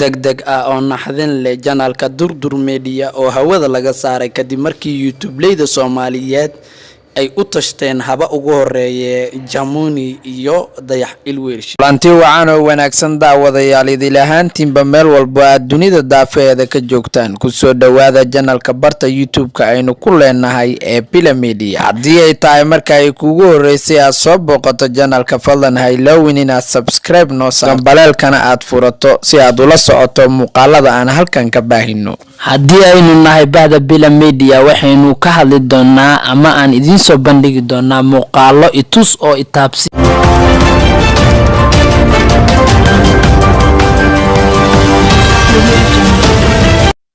degdeg ah oo naxdin leh janaalka Durdur Media oo hawada laga saaray kadib markii YouTube-leyda Soomaaliyeed ay u tashteen haba ugu horeeyay Jamuni iyo Dayax Ilweerish. Lanti waxaan oo wanaagsan daawadayaal idil ahaantiinba meel walba dunida daafeeda ka joogtaan ku soo dhawaada janaalka barta YouTube-ka aynu ku leenahay ee Bila Media. Haddii ay tahay marka ay kugu horeysay aad soo booqato janaalka fadlan ha ilaawin inaad subscribe noo saarto gambaleelkana aad furato si aad ula socoto muuqaalada aan halkan ka baahino. haddii aynu nahay bahda Bila Media waxaynu ka hadli doonaa ama aan idin soo bandhigi doonaa muuqaalo itus oo itaabsi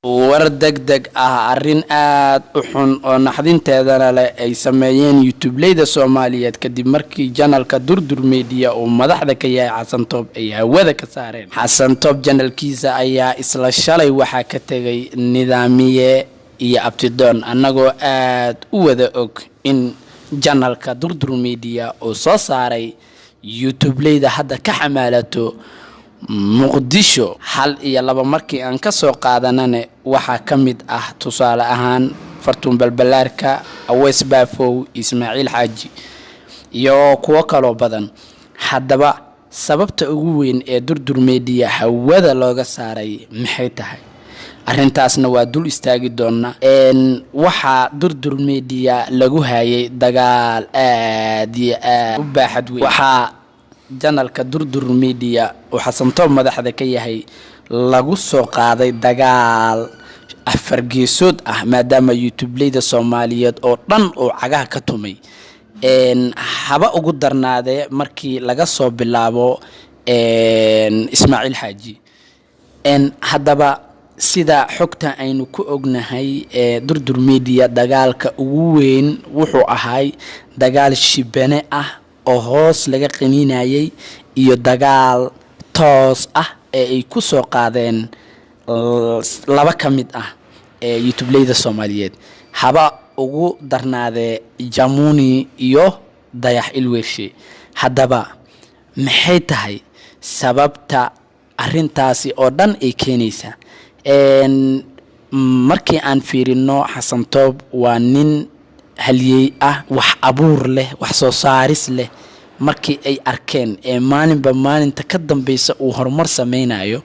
war degdeg ah arrin aad u xun oo naxdinteedana leh ay sameeyeen YouTube-leyda Soomaaliyeed kadib markii janaalka Durdur Media oo madaxda ka yahay Xasan Toob ay hawada ka saareen. Xasan Toob janaalkiisa ayaa isla shalay waxa ka tagay nidaamiye iyo abtidoon anagoo aad u wada og in janaalka Durdur Media oo soo saaray YouTube-leyda hadda ka xamaalato Muqdisho hal iyo laba markii aan ka soo qaadanane waxa kamid ah tusaale ahaan Fartuun Balbalaarka, Aweys Baafow, Ismaaciil Xaaji iyo kuwa kale badan. Haddaba sababta ugu weyn ee Durdur Media hawada looga saaray maxay tahay? arrintaasna waa dul istaagi doona waxa Durdur Media lagu hayay dagaal aad iyo aad u baaxad weyn. waxa janaalka Durdur Media oo Xasan Toob madaxda ka yahay lagu soo qaaday dagaal afar geesood ah maadaama YouTube-leyda Soomaaliyeed oo dhan oo cagaha ka tumay haba ugu darnaade markii laga soo bilaabo Ismaaciil Xaaji. haddaba sida xogta aynu ku ognahay Durdur Media dagaalka ugu weyn wuxuu ahay dagaal shibane ah oo hoos laga qaniinayay iyo dagaal toos ah ee ay ku soo qaadeen laba kamid ah YouTube-leyda Soomaaliyeed haba ugu darnaade Jamuni iyo Dayax Ilweerish. haddaba maxay tahay sababta arrintaasi oo dhan ay keenaysa? markii aan fiirino Xasan Toob waa nin haliyey ah wax abuur leh wax soo saaris leh markii ay arkeen maalinba maalinta ka dambaysa uu horumar sameynayo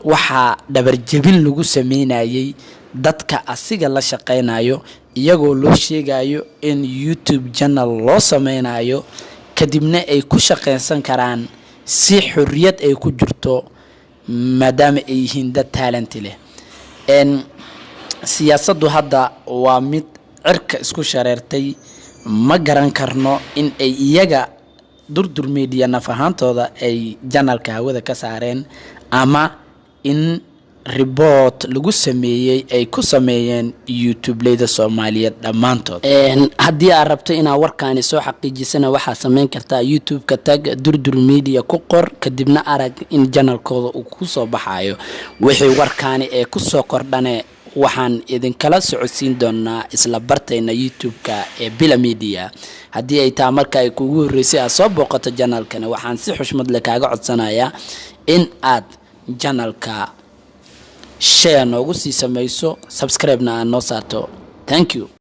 waxa dhabar jabin lagu sameynayay dadka asiga la shaqeynayo iyagoo loo sheegayo in YouTube channel loo sameynayo kadibna ay ku shaqeysan karaan si xurriyad ay ku jirto maadaama ay yihiin dad talent leh. siyaasaddu hadda waa mid cirka isku shareertay ma garan karno in ay iyaga Durdur Media nafahantooda ay janaalka hawada ka saareen ama in report lagu sameeyay ay ku sameeyeen YouTube-leyda Soomaaliyeed dhamaantood. haddii aad rabto inaad warkaani soo xaqiijisana waxaa sameyn kartaa YouTube-ka tag Durdur Media ku qor kadibna arag in janaalkooda uu ku soo baxayo wixii warkaani ee ku soo kordhane waxaan idin kala socodsiin doonaa isla bartayna YouTube-ka ee Bila Media. haddii ay taa marka ay kugu horeysay aad soo booqato janaalkana waxaan si xushmad leh kaaga codsanayaa in aad janaalka share noogu sii samayso subscribe-na aad noo saarto. thank you.